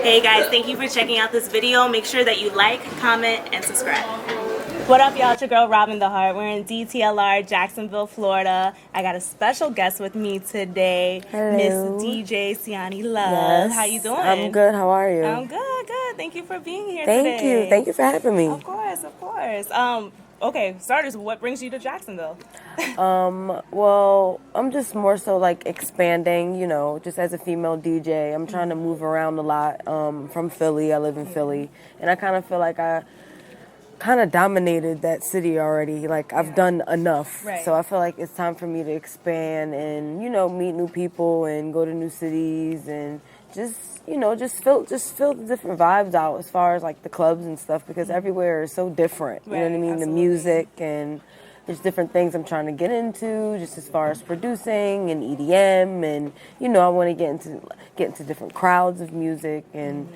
Hey guys, thank you for checking out this video. Make sure that you like, comment, and subscribe. What up, y'all? It's your girl, Robin the Heart. We're in DTLR, Jacksonville, Florida. I got a special guest with me today, Miss DJ Siaani Love. Yes. How you doing? I'm good. How are you? I'm good, good. Thank you for being here today. Thank you. Thank you for having me. Of course, of course. Okay, starters, what brings you to Jacksonville? Well, I'm just more so like expanding, you know, just as a female DJ. I'm trying to move around a lot. From Philly, I live in Philly, and I kind of feel like I kind of dominated that city already. Like I've done enough. Right. So I feel like it's time for me to expand and, you know, meet new people and go to new cities and just, you know, just feel the different vibes out as far as like the clubs and stuff, because everywhere is so different. You know what I mean? Absolutely. The music and there's different things I'm trying to get into, just as far as producing and EDM, and you know I want to get into different crowds of music and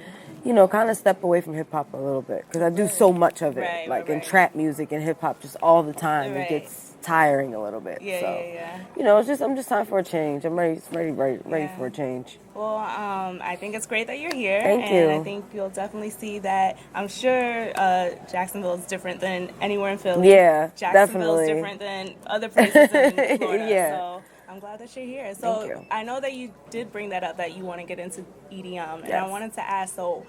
you know kind of step away from hip hop a little bit, because I do so much of it, in trap music and hip hop just all the time. It gets tiring a little bit. You know, I'm just time for a change. I'm ready for a change. Well, I think it's great that you're here. Thank you. I think you'll definitely see that. I'm sure Jacksonville is different than anywhere in Philly. Yeah, Jacksonville definitely. is different than other places in Florida. Yeah. So I'm glad that you're here. So Thank you. I know that you did bring that up, that you want to get into EDM. And I Yes. wanted to ask, so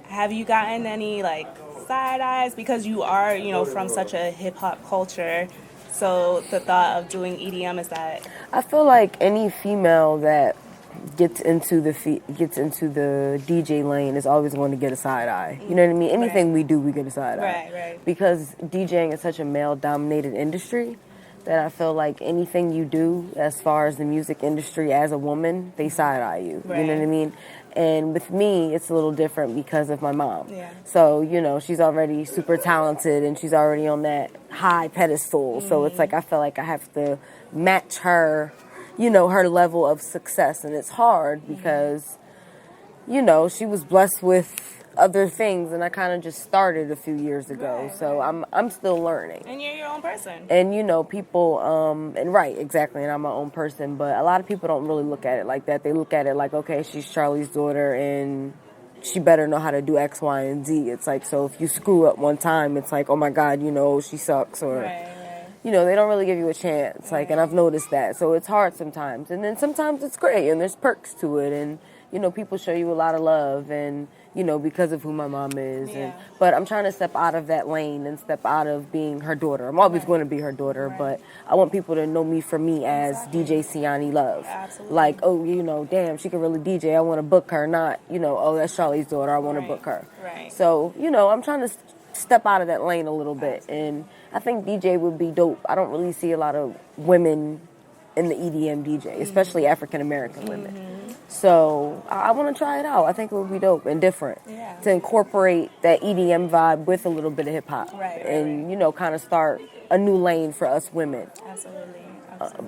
have you gotten any like side eyes, because you are, you know, from such a hip hop culture? So the thought of doing EDM is that I feel like any female that gets into the DJ lane is always going to get a side eye. You know what I mean? Anything we do, we get a side eye. Right. Because DJing is such a male-dominated industry that I feel like anything you do as far as the music industry as a woman, they side eye you. You know what I mean? And with me, it's a little different because of my mom. Yeah. So, you know, she's already super talented and she's already on that high pedestal. So it's like I feel like I have to match her, you know, her level of success. And it's hard because, you know, she was blessed with other things and I kind of just started a few years ago. So I'm still learning. And you're your own person. And, you know, people, and exactly, and I'm my own person, but a lot of people don't really look at it like that. They look at it like, okay, she's Charlie's daughter and she better know how to do X, Y, and Z. It's like, so if you screw up one time, it's like, oh my God, you know, she sucks, or, you know, they don't really give you a chance. Like, and I've noticed that. So it's hard sometimes. And then sometimes it's great and there's perks to it. And, you know, people show you a lot of love and, you know, because of who my mom is. But I'm trying to step out of that lane and step out of being her daughter. I'm always going to be her daughter, but I want people to know me for me as DJ Siaani Love. Absolutely. Like, oh, you know, damn, she can really DJ. I want to book her, not, you know, oh, that's Charlie's daughter. I want to book her. So, you know, I'm trying to step out of that lane a little bit. And I think DJ would be dope. I don't really see a lot of women in the EDM DJ, especially African-American women. So I want to try it out. I think it would be dope and different to incorporate that EDM vibe with a little bit of hip-hop and, you know, kind of start a new lane for us women. Absolutely.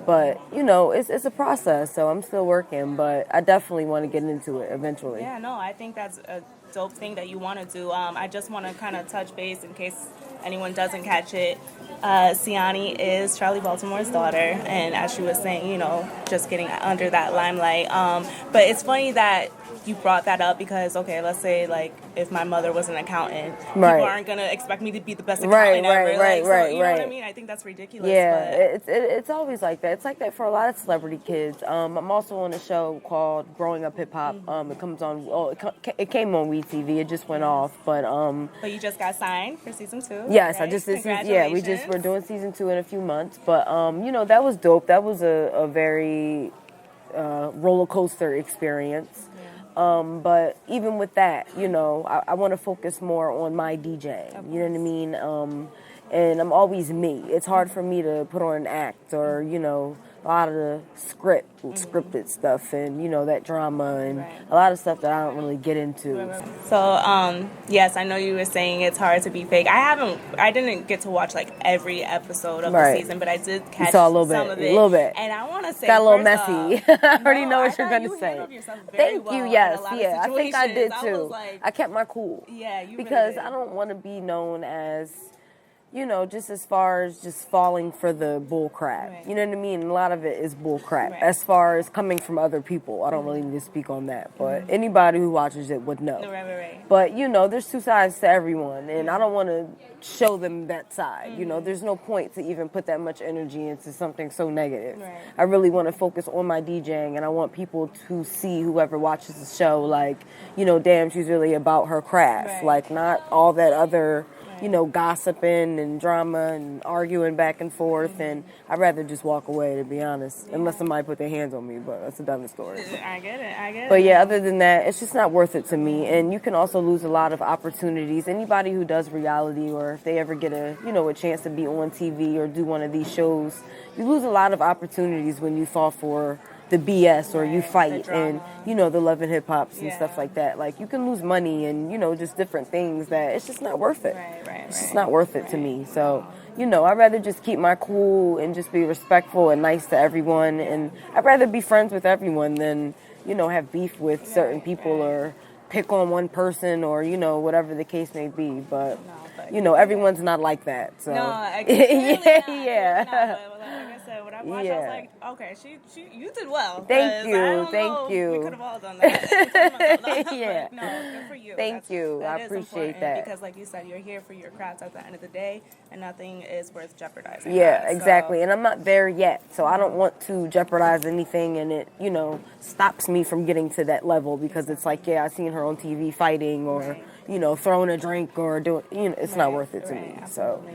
But, you know, it's a process, so I'm still working, but I definitely want to get into it eventually. Yeah, no, I think that's a dope thing that you want to do. I just want to kind of touch base in case anyone doesn't catch it. Siaani is Charlie Baltimore's daughter, and as she was saying, you know, just getting under that limelight. But it's funny that you brought that up because, okay, let's say, like, if my mother was an accountant, people aren't going to expect me to be the best accountant ever. So, you know what I mean? I think that's ridiculous. Yeah, it's always like that. It's like that for a lot of celebrity kids. I'm also on a show called Growing Up Hip Hop. It comes on, it came on WeTV. It just went off, but you just got signed for season 2. Yes, right? I just did. We're doing season 2 in a few months, but you know, that was dope. That was a very roller coaster experience. But even with that, you know, I want to focus more on my DJ. You know what I mean? And I'm always me. It's hard for me to put on an act or, you know, a lot of the scripted stuff and, you know, that drama and a lot of stuff that I don't really get into. So, yes, I know you were saying it's hard to be fake. I didn't get to watch like every episode of the season, but I did catch some of it. A little bit. And I want to say, got a little messy. I already know what you're going to say. Thank you. Yes, yeah. I think I did too. I kept my cool. Yeah, because I don't want to be known as you know, just as far as just falling for the bull crap. Right. You know what I mean? A lot of it is bull crap. Right. As far as coming from other people, I don't really need to speak on that. But anybody who watches it would know. Right. But, you know, there's two sides to everyone. And I don't want to show them that side. You know, there's no point to even put that much energy into something so negative. Right. I really want to focus on my DJing. And I want people to see, whoever watches the show, like, you know, damn, she's really about her craft. Right. Like, not all that other... you know, gossiping and drama and arguing back and forth, and I'd rather just walk away, to be honest, unless somebody put their hands on me, but that's a dumb story. I get it. But yeah, other than that, it's just not worth it to me, and you can also lose a lot of opportunities. Anybody who does reality, or if they ever get a chance to be on TV or do one of these shows, you lose a lot of opportunities when you fall for the BS or you fight and, you know, the Love and Hip Hops and stuff like that. Like, you can lose money and, you know, just different things that it's just not worth it. It's just not worth it to me. So, you know, I'd rather just keep my cool and just be respectful and nice to everyone. And I'd rather be friends with everyone than, you know, have beef with certain people or pick on one person or, you know, whatever the case may be. But, you know, everyone's not like that. So, yeah. When I watched, I was like, okay, you did well. Thank you. We could have all done that. Yeah. No, good for you. Thank you. I appreciate that. Because, like you said, you're here for your craft at the end of the day, and nothing is worth jeopardizing. Yeah, exactly. And I'm not there yet, so I don't want to jeopardize anything, and it, you know, stops me from getting to that level because it's like, yeah, I seen her on TV fighting or, you know, throwing a drink or doing, you know, it's not worth it to me. Absolutely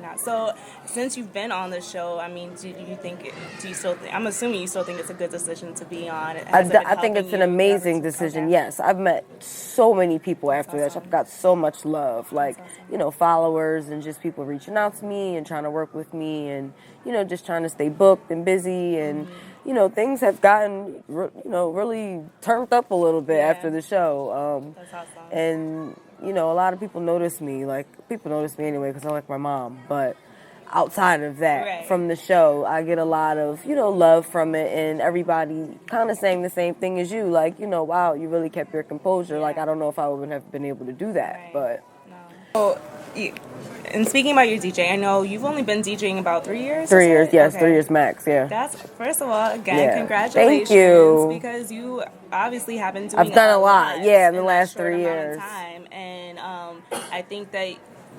not. So, since you've been on the show, I mean, do you still think, I'm assuming you still think it's a good decision to be on? I think it's an amazing decision, yes. I've met so many people after that. I've got so much love, like, you know, followers and just people reaching out to me and trying to work with me and, you know, just trying to stay booked and busy and, you know, things have gotten, you know, really turned up a little bit after the show. That's awesome. And, you know, a lot of people notice me. Like, people notice me anyway because I'm like my mom. But outside of that, from the show, I get a lot of, you know, love from it. And everybody kind of saying the same thing as you. Like, you know, wow, you really kept your composure. Like, I don't know if I would have been able to do that. But... So, and speaking about your DJ, I know you've only been DJing about 3 years? 3 years, yes. Okay. 3 years max, yeah. That's, first of all, again, congratulations. Thank you. Because you obviously have been doing I've done a lot, in the last 3 years. Time. And I think that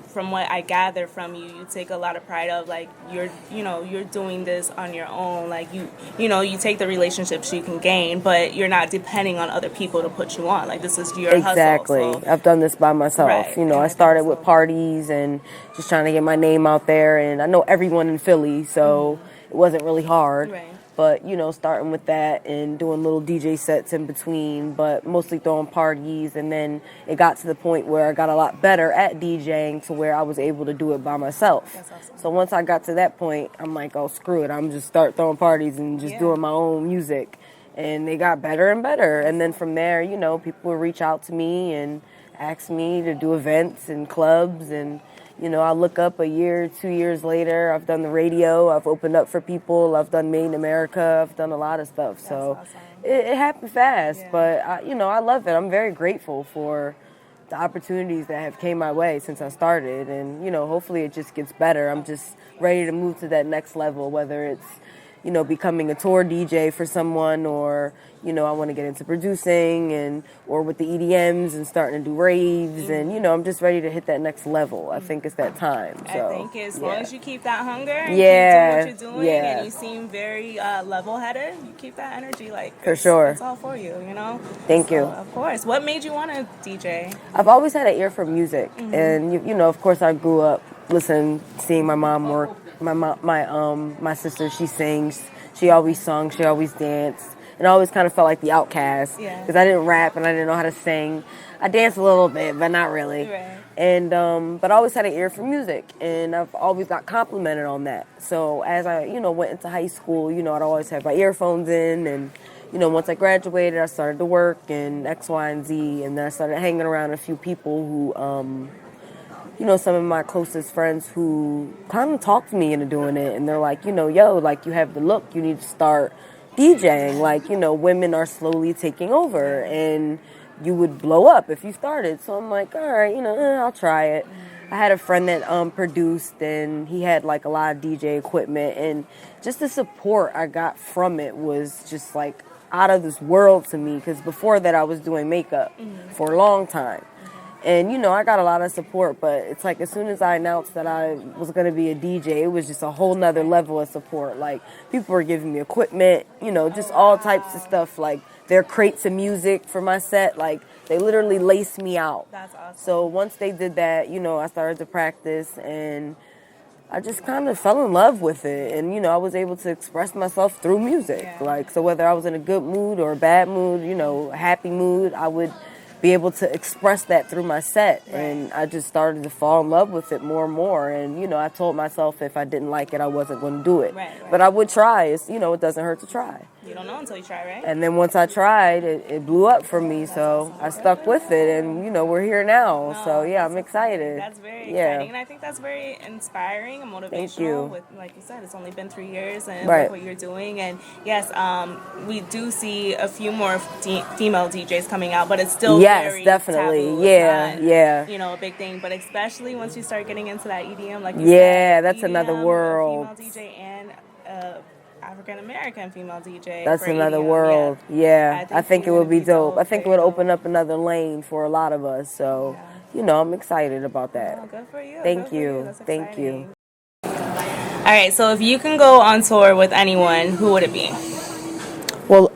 from what I gather from you, you take a lot of pride of, like, you're doing this on your own. Like, you know, you take the relationships you can gain, but you're not depending on other people to put you on. Like, this is your hustle. Exactly. So. I've done this by myself. You know, I started with parties and just trying to get my name out there. And I know everyone in Philly, so it wasn't really hard. But, you know, starting with that and doing little DJ sets in between, but mostly throwing parties. And then it got to the point where I got a lot better at DJing to where I was able to do it by myself. That's awesome. So once I got to that point, I'm like, oh, screw it. I'm just start throwing parties and just doing my own music. And they got better and better. And then from there, you know, people would reach out to me and ask me to do events and clubs and... You know, I look up a year, 2 years later, I've done the radio, I've opened up for people, I've done Made in America, I've done a lot of stuff. So it happened fast, but, I love it. I'm very grateful for the opportunities that have came my way since I started. And, you know, hopefully it just gets better. I'm just ready to move to that next level, whether it's, you know, becoming a tour DJ for someone or, you know, I want to get into producing or with the EDMs and starting to do raves and, you know, I'm just ready to hit that next level. I think it's that time. So, I think as long as you keep that hunger and keep doing what you're doing and you seem very level-headed, you keep that energy, like, for sure. It's all for you, you know? Thank you. Of course. What made you want to DJ? I've always had an ear for music and, you know, of course I grew up seeing my mom work. My sister, she sings. She always sung. She always danced. And I always kind of felt like the outcast because I didn't rap and I didn't know how to sing. I danced a little bit, but not really. And but I always had an ear for music, and I've always got complimented on that. So as I, you know, went into high school, you know, I'd always have my earphones in, and you know, once I graduated, I started to work and X, Y, and Z, and then I started hanging around a few people who. You know, some of my closest friends who kind of talked me into doing it. And they're like, you know, yo, like, you have the look. You need to start DJing. Like, you know, women are slowly taking over. And you would blow up if you started. So I'm like, all right, you know, I'll try it. I had a friend that produced, and he had like a lot of DJ equipment, and just the support I got from it was just like out of this world to me. Because before that, I was doing makeup for a long time. And, you know, I got a lot of support, but it's like as soon as I announced that I was going to be a DJ, it was just a whole nother level of support. Like, people were giving me equipment, you know, just all types of stuff. Like, their crates of music for my set. Like, they literally laced me out. That's awesome. So once they did that, you know, I started to practice, and I just kind of fell in love with it. And, you know, I was able to express myself through music. Yeah. Like, so whether I was in a good mood or a bad mood, you know, a happy mood, I would be able to express that through my set. Right. And I just started to fall in love with it more and more. And, you know, I told myself if I didn't like it, I wasn't going to do it. Right. But I would try. It's, you know, it doesn't hurt to try. You don't know until you try, right? And then once I tried, it blew up for me. So I stuck with it, and, you know, we're here now. No, So, yeah, that's I'm excited. That's very Yeah. exciting. And I think that's very inspiring and motivational. Thank you. With, like you said, it's only been 3 years and Right. look what you're doing. And yes, we do see a few more female DJs coming out, but it's still Yes, very definitely. taboo. It's Yeah, not, yeah. you know, a big thing. But especially once you start getting into that EDM, like you Yeah, said, that's another EDM, world. A female DJ and African American female DJ. That's for another EDM. world. Yeah, I think it you're would be gonna dope. I think it very would dope. open up another lane for a lot of us. So, you know, I'm excited about that. Oh, good for you. Thank Good for you. That's Thank exciting. you. All right, so if you can go on tour with anyone, who would it be? Well,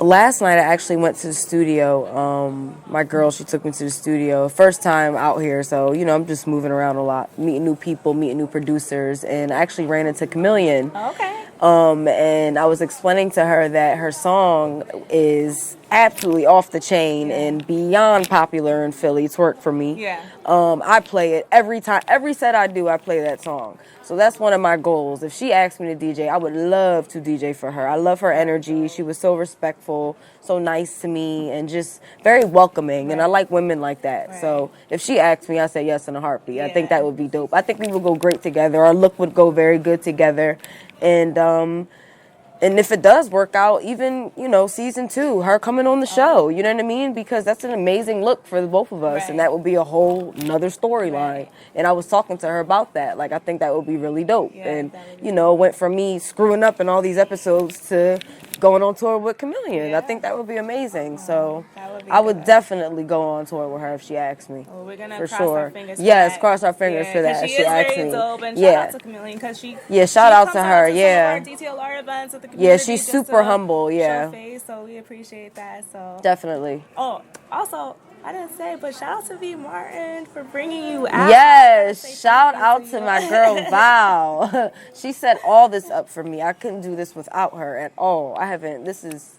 last night I actually went to the studio. My girl, she took me to the studio. First time out here, so, you know, I'm just moving around a lot, meeting new people, meeting new producers, and I actually ran into Chameleon. Okay. And I was explaining to her that her song is absolutely off the chain and beyond popular in Philly. It's worked for me. Yeah. I play it every time. Every set I do, I play that song. So that's one of my goals. If she asked me to DJ, I would love to DJ for her. I love her energy. She was so respectful, so nice to me, and just very welcoming. And I like women like that. So if she asked me, I say yes in a heartbeat. I think that would be dope. I think we would go great together. Our look would go very good together. And if it does work out, even, you know, season 2, her coming on the show, you know what I mean? Because that's an amazing look for the both of us, and that would be a whole nother storyline. And I was talking to her about that. Like, I think that would be really dope. And, you know, it went from me screwing up in all these episodes to going on tour with Chameleon. I think that would be amazing. So I would definitely go on tour with her if she asked me. Well, we're gonna for cross sure. our fingers. Yes, for that. cross our fingers for that. She If she is asked very me. dope, and shout out to Chameleon because she. Yeah, shout out to her. Some Yeah. of our DTLR events with the Yeah, community. she's just super to humble. Yeah. show face, so we appreciate that. So Definitely. Oh, also, I didn't say, but shout out to V Martin for bringing you out. Yes, shout out to my girl Val. She set all this up for me. I couldn't do this without her at all. This is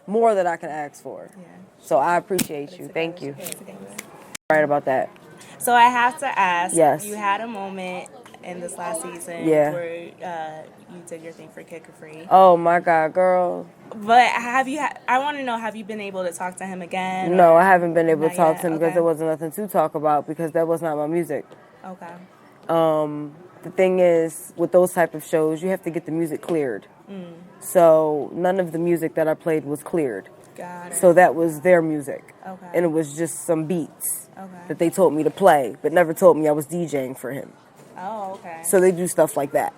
more that I can ask for. Yeah. So I appreciate you. Thank you. Right about that. So I have to ask, Yes. you had a moment in this last season where you did your thing for Kid Capri. Oh my God, girl. But I want to know, have you been able to talk to him again? No, I haven't been able to Not talk yet? to him because there wasn't nothing to talk about because that was not my music. Okay. The thing is, with those type of shows, you have to get the music cleared. So none of the music that I played was cleared. Got it. So that was their music. Okay. And it was just some beats Okay. that they told me to play, but never told me I was DJing for him. Oh, okay. So they do stuff like that.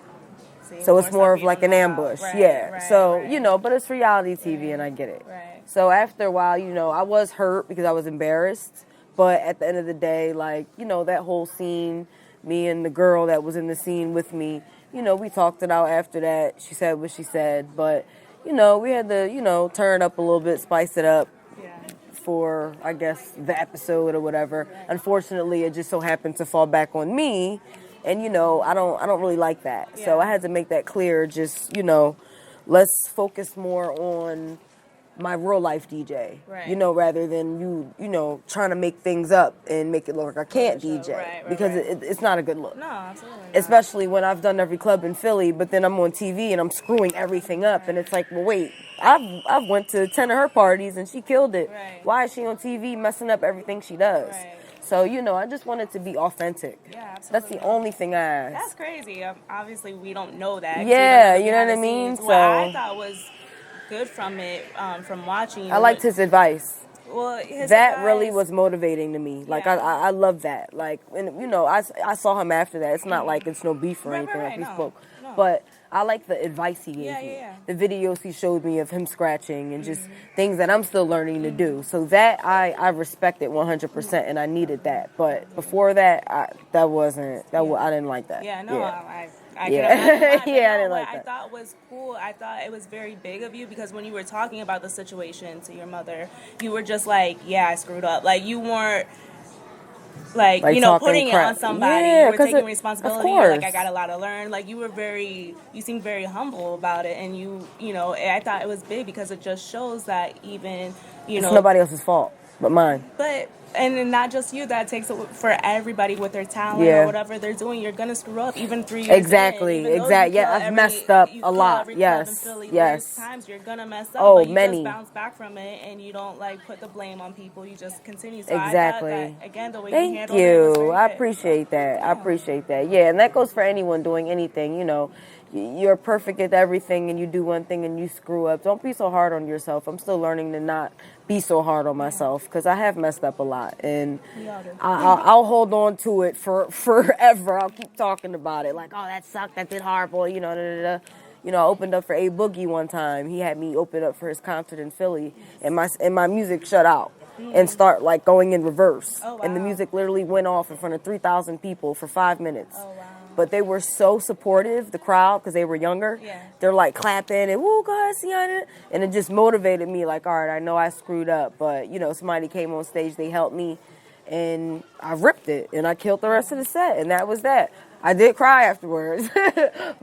See, So it's more stuff of you like don't an know about. ambush. Right, Yeah. right, So, right. you know, but it's reality TV and I get it. Right. So after a while, you know, I was hurt because I was embarrassed. But at the end of the day, like, you know, that whole scene, me and the girl that was in the scene with me, you know, we talked it out after that. She said what she said. But, you know, we had to, you know, turn it up a little bit, spice it up for, I guess, the episode or whatever. Unfortunately, it just so happened to fall back on me. And, you know, I don't really like that. So I had to make that clear. Just, you know, let's focus more on my real life DJ, you know, rather than you know, trying to make things up and make it look like I can't DJ because it's not a good look. No, absolutely not. Especially when I've done every club in Philly, but then I'm on TV and I'm screwing everything up, and it's like, well, wait, I've went to 10 of her parties and she killed it. Why is she on TV messing up everything she does? So, you know, I just wanted to be authentic. Yeah, absolutely. That's the only thing I ask. That's crazy. Obviously, we don't know that. Yeah, you know what I mean? What I thought was good from it, from watching. I liked his advice. Well, his that really advice- was motivating to me. Like, Yeah. I love that. Like, and you know, I saw him after that. It's not like it's no beef or Right, anything. right, Like, we no. spoke. No. But I like the advice he gave Yeah, me. yeah. The videos he showed me of him scratching and just things that I'm still learning to do. So that I respect it 100%, and I needed that. But before that, that wasn't, I didn't like that. Yeah, no, I Yeah. can imagine why, but Yeah, I no, didn't what like I that. thought was cool, I thought it was very big of you because when you were talking about the situation to your mother, you were just like, yeah, I screwed up. Like, you weren't, like you know, talking putting it crap. on somebody. Yeah, You were 'cause taking of responsibility. You're like, I course. got a lot to learn. Like, you seemed very humble about it. And you know, I thought it was big because it just shows that even, you It's know, nobody else's fault but mine. but and then not just you, that takes it for everybody with their talent Yeah. or whatever they're doing. You're gonna screw up even 3 years Exactly, in. Even though exactly. you Yeah, kill I've messed up you a kill lot. every club Yes, in Philly, yes. there's times you're gonna mess up, Oh, but you many. just bounce back from it and you don't like put the blame on people. You just continue. So Exactly. I thought that, again, the way you Thank handled it was you. very I good. appreciate that. Yeah. I appreciate that. Yeah, and that goes for anyone doing anything. You know, you're perfect at everything, and you do one thing and you screw up. Don't be so hard on yourself. I'm still learning to not be so hard on myself because I have messed up a lot, and We all do. I'll hold on to it for forever. I'll keep talking about it, like, oh, that sucked. That did horrible. You know, da, da, da. You know, I opened up for A Boogie one time. He had me open up for his concert in Philly, and my music shut out and start like going in reverse. Oh, wow. And the music literally went off in front of 3,000 people for 5 minutes. Oh, wow. But they were so supportive, the crowd, because they were younger. Yeah. They're like clapping and, woo, go ahead, Siaani. And it just motivated me, like, all right, I know I screwed up, but, you know, somebody came on stage, they helped me, and I ripped it, and I killed the rest of the set, and that was that. I did cry afterwards,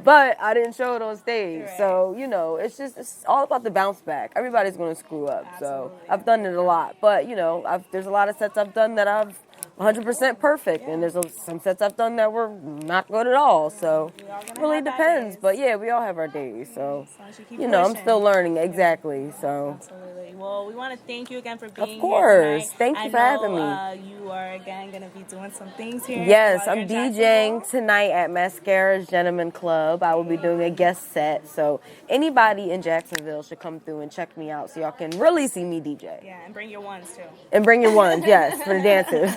but I didn't show it on stage. Right. So, you know, it's all about the bounce back. Everybody's going to screw up. So Absolutely. I've done it a lot. But, you know, there's a lot of sets I've done that I've 100% perfect. And there's some sets I've done that were not good at all. So We all it gonna really have bad depends. days. But, yeah, we all have our days. So, As long as you keep you know, I'm pushing. still learning. Exactly. So. Absolutely. Well, we want to thank you again for being here course. tonight. Thank you I for know, having me. You are again going to be doing some things here. Yes, while you're I'm in DJing Jacksonville. tonight at Mascara's Gentleman Club. I will be doing a guest set. So anybody in Jacksonville should come through and check me out so y'all can really see me DJ. Yeah, and bring your ones too. And bring your ones, yes, for the dancers.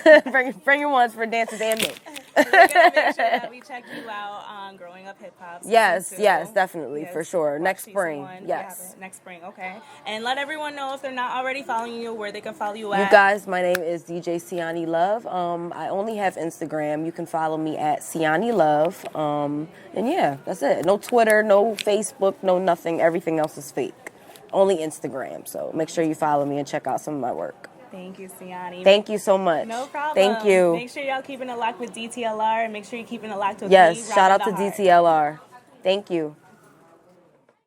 bring your ones for dancers and me. We're going to make sure that we check you out on Growing Up Hip Hop. Yes, season 2. yes, definitely, Yes, for sure. watch Next season spring, 1. yes. Yeah, next spring, okay. And let everyone know if they're not already following you, where they can follow you at. You guys, my name is DJ Siaani Love. I only have Instagram. You can follow me at Siaani Love. And yeah, that's it. No Twitter, no Facebook, no nothing. Everything else is fake. Only Instagram. So make sure you follow me and check out some of my work. Thank you, Siaani. Thank you so much. No problem. Thank you. Make sure y'all keeping it locked with DTLR and make sure you're keeping it locked with me. Yes, shout out to Robin the Heart. DTLR. Thank you.